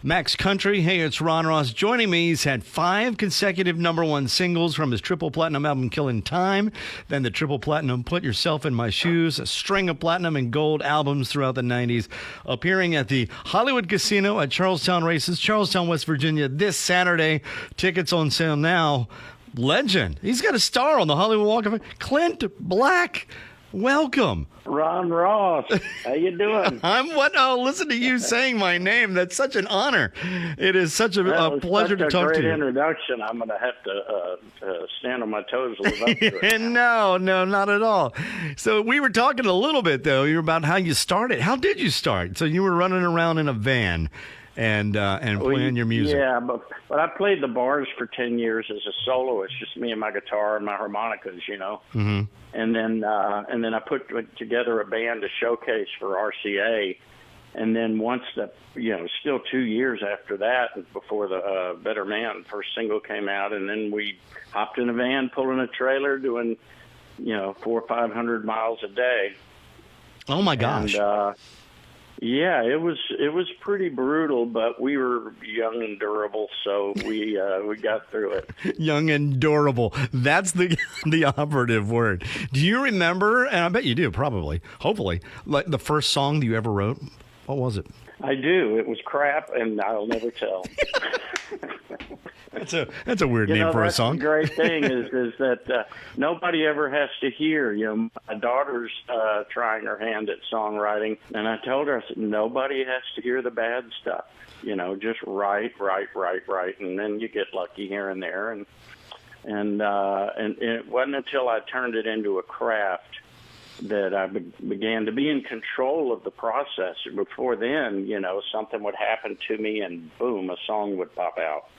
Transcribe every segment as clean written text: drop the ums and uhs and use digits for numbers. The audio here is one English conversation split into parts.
Max Country, hey, it's Ron Ross. Joining me, he's had 5 consecutive #1 singles from his triple platinum album, Killing Time, then the triple platinum, Put Yourself in My Shoes, a string of platinum and gold albums throughout the 90s, appearing at the Hollywood Casino at Charlestown Races, Charlestown, West Virginia, this Saturday. Tickets on sale now. Legend. He's got a star on the Hollywood Walk of Fame. Clint Black. Welcome. Ron Ross, how you doing? Listen to you saying my name. That's such an honor. It is such a pleasure to talk to you. Great introduction. I'm going to have to stand on my toes to live up to it. No, not at all. So we were talking a little bit, though, about how you started. How did you start? So you were running around in a van and playing your music. Yeah, but I played the bars for 10 years as a soloist, just me and my guitar and my harmonicas, you know. Mm-hmm. And then I put together a band to showcase for RCA. And then still 2 years after that, before the Better Man first single came out, and then we hopped in a van, pulling a trailer, doing 400 or 500 miles a day. Oh my gosh! And, yeah, it was pretty brutal, but we were young and durable, so we got through it. Young and durable. That's the operative word. Do you remember, and I bet you do, probably, hopefully, like the first song that you ever wrote? What was it? I do. It was Crap, and I'll never tell. That's a weird name for a song. The great thing is that nobody ever has to hear. My daughter's trying her hand at songwriting, and I told her, I said, nobody has to hear the bad stuff. Just write, and then you get lucky here and there. And it wasn't until I turned it into a craft that I began to be in control of the process. Before then, something would happen to me and boom, a song would pop out.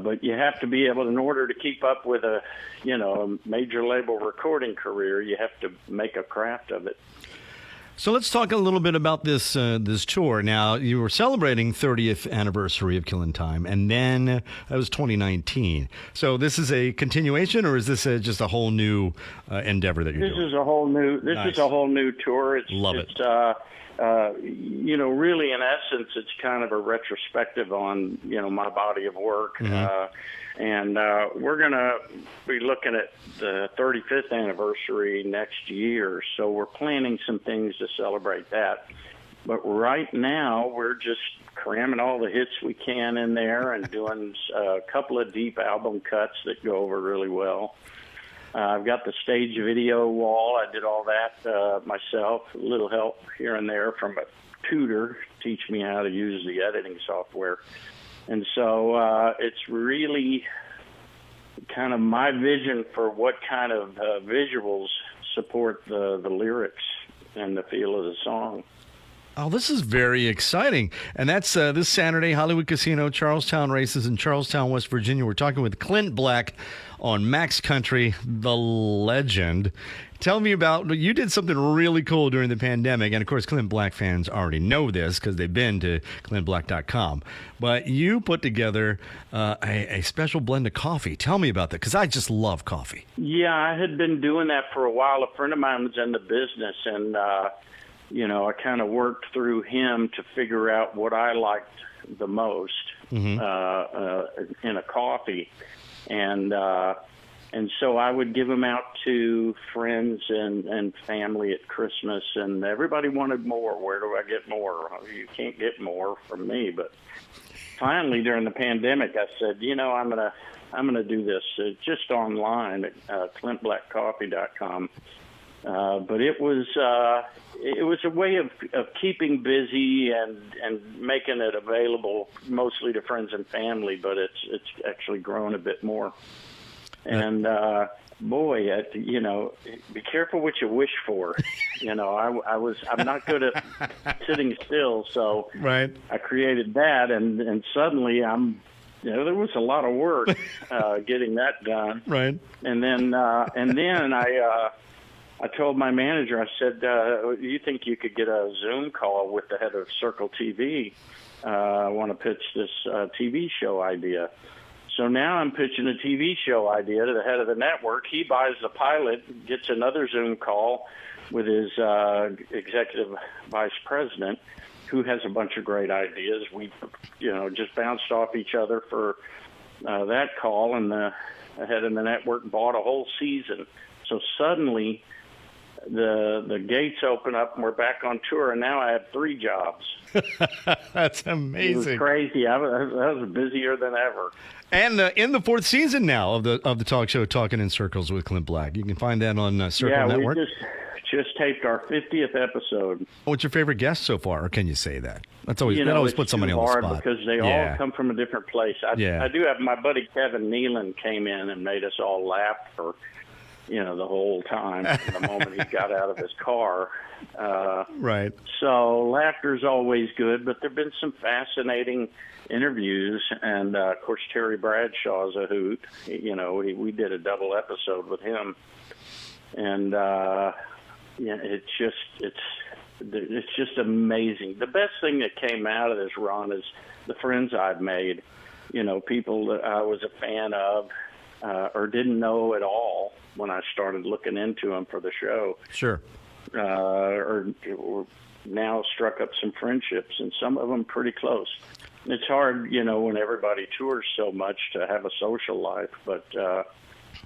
But you have to be able, in order to keep up with a major label recording career, you have to make a craft of it. So let's talk a little bit about this tour. Now, you were celebrating 30th anniversary of Killing Time, and then that was 2019. So this is a continuation, or is this just a whole new endeavor that you're doing? This is a whole new. This Nice. is a whole new tour. Love it. Really, in essence, it's kind of a retrospective on my body of work. Mm-hmm. And we're going to be looking at the 35th anniversary next year, so we're planning some things to celebrate that. But right now, we're just cramming all the hits we can in there and doing a couple of deep album cuts that go over really well. I've got the stage video wall. I did all that myself, a little help here and there from a tutor to teach me how to use the editing software. And so it's really kind of my vision for what kind of visuals support the lyrics and the feel of the song. Oh, this is very exciting. And that's this Saturday, Hollywood Casino, Charlestown Races in Charlestown, West Virginia. We're talking with Clint Black on Max Country, the legend. Tell me about, you did something really cool during the pandemic. And, of course, Clint Black fans already know this because they've been to clintblack.com. But you put together a special blend of coffee. Tell me about that, because I just love coffee. Yeah, I had been doing that for a while. A friend of mine was in the business, and I kind of worked through him to figure out what I liked the most in a coffee. And so I would give them out to friends and family at Christmas, and everybody wanted more. Where do I get more? You can't get more from me. But finally, during the pandemic, I said, I'm gonna do this just online at clintblackcoffee.com. But it was a way of keeping busy and making it available mostly to friends and family. But it's actually grown a bit more. And be careful what you wish for. I'm not good at sitting still, so right. I created that, and suddenly there was a lot of work getting that done. Right. And then I told my manager, I said, do you think you could get a Zoom call with the head of Circle TV? I want to pitch this TV show idea. So now I'm pitching a TV show idea to the head of the network. He buys the pilot, gets another Zoom call with his executive vice president, who has a bunch of great ideas. We, just bounced off each other for that call, and the head of the network bought a whole season. So suddenly the gates open up and we're back on tour, and now I have 3 jobs. That's It was amazing. crazy. I was busier than ever. And in the 4th season now of the talk show Talking in Circles with Clint Black. You can find that on Circle Network. We just taped our 50th episode. What's your favorite guest so far, or can you say that? That always It's puts somebody too on the hard spot. because they all come from a different place. I do have my buddy Kevin Nealon came in and made us all laugh for the whole time from the moment he got out of his car. Right. So laughter's always good, but there've been some fascinating interviews, and of course Terry Bradshaw's a hoot. We did a double episode with him, and it's just amazing. The best thing that came out of this, Ron, is the friends I've made. People that I was a fan of or didn't know at all when I started looking into them for the show. Sure. Or now struck up some friendships, and some of them pretty close. It's hard, when everybody tours so much, to have a social life, but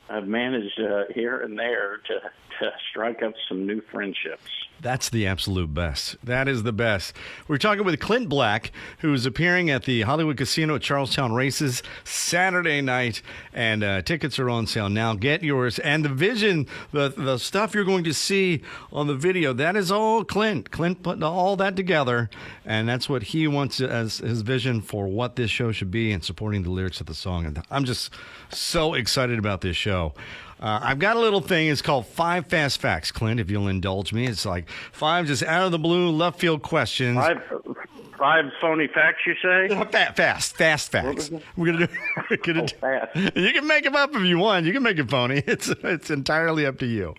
I've managed here and there to strike up some new friendships. That's the absolute best. That is the best. We're talking with Clint Black, who's appearing at the Hollywood Casino at Charlestown Races Saturday night, and tickets are on sale now. Get yours. And the vision, the stuff you're going to see on the video, that is all Clint. Clint put all that together, and that's what he wants as his vision for what this show should be, and supporting the lyrics of the song. And I'm just so excited about this show. I've got a little thing. It's called 5 Fast Facts, Clint, if you'll indulge me. It's like 5 just out of the blue left field questions. 5 phony facts, you say? Fast facts. We're gonna do. Fast. You can make them up if you want. You can make it phony. It's entirely up to you.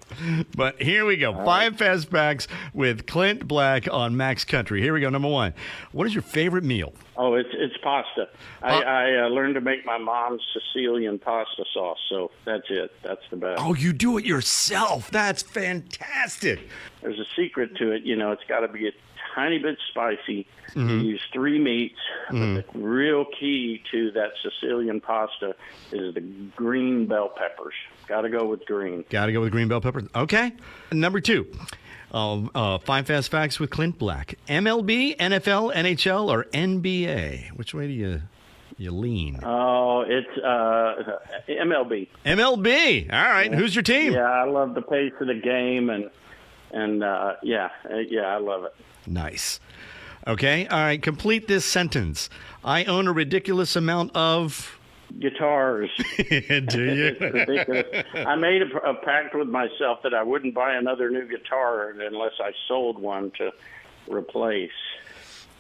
But here we go. 5 Fast Facts with Clint Black on Max Country. Here we go. Number 1. What is your favorite meal? Oh, it's pasta. I learned to make my mom's Sicilian pasta sauce, so that's it. That's the best. Oh, you do it yourself. That's fantastic. There's a secret to it. It's got to be a tiny bit spicy. You use 3 meats. But the real key to that Sicilian pasta is the green bell peppers. Got to go with green. Got to go with green bell peppers. Okay. Number 2. 5 Fast Facts with Clint Black. MLB, NFL, NHL, or NBA? Which way do you lean? Oh, it's MLB. MLB. All right. Yeah. Who's your team? Yeah, I love the pace of the game, and I love it. Nice. Okay. All right. Complete this sentence. I own a ridiculous amount of guitars. Do you? It's ridiculous. I made a pact with myself that I wouldn't buy another new guitar unless I sold one to replace.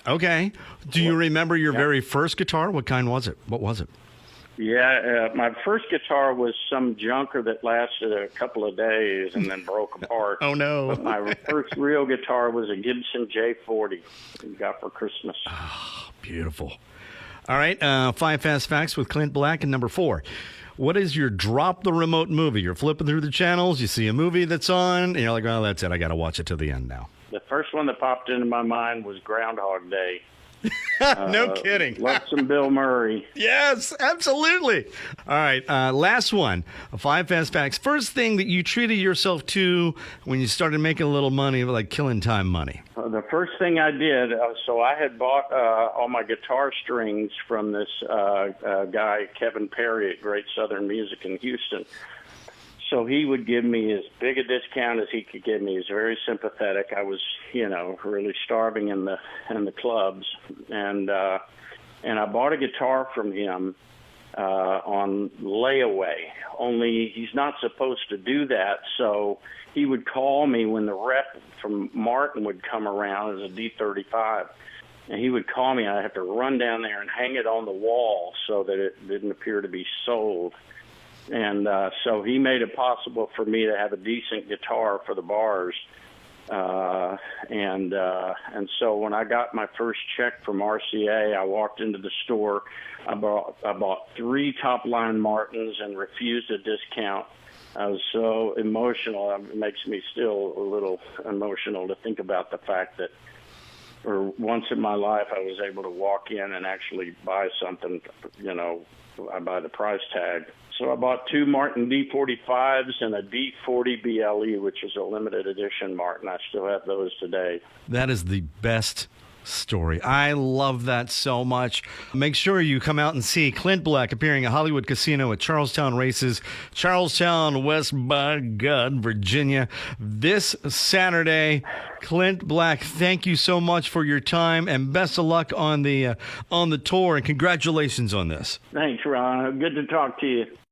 Okay. Do you remember your very first guitar? What kind was it? What was it? Yeah, my first guitar was some junker that lasted a couple of days and then broke apart. Oh, no. But my first real guitar was a Gibson J40 I got for Christmas. Oh, beautiful. All right, 5 Fast Facts with Clint Black. And number 4, what is your drop the remote movie? You're flipping through the channels, you see a movie that's on, and you're like, oh, that's it. I got to watch it to the end now. The first one that popped into my mind was Groundhog Day. No kidding. Love some Bill Murray. Yes, absolutely. All right, last one. 5 Fast Facts. First thing that you treated yourself to when you started making a little money, like killing time money. The first thing I did, so I had bought all my guitar strings from this guy, Kevin Perry at Great Southern Music in Houston. So he would give me as big a discount as he could give me. He was very sympathetic. I was, really starving in the clubs, and I bought a guitar from him on layaway. Only he's not supposed to do that, so he would call me when the rep from Martin would come around as a D35, and he would call me. I'd have to run down there and hang it on the wall so that it didn't appear to be sold. And so he made it possible for me to have a decent guitar for the bars. And so when I got my first check from RCA, I walked into the store. I bought 3 top-line Martins and refused a discount. I was so emotional. It makes me still a little emotional to think about the fact that or once in my life, I was able to walk in and actually buy something, I buy the price tag. So I bought 2 Martin D45s and a D40 BLE, which is a limited edition Martin. I still have those today. That is the best story. I love that so much. Make sure you come out and see Clint Black appearing at Hollywood Casino at Charlestown Races, Charlestown, West by God, Virginia, this Saturday. Clint Black, thank you so much for your time and best of luck on the tour, and congratulations on this. Thanks, Ron. Good to talk to you.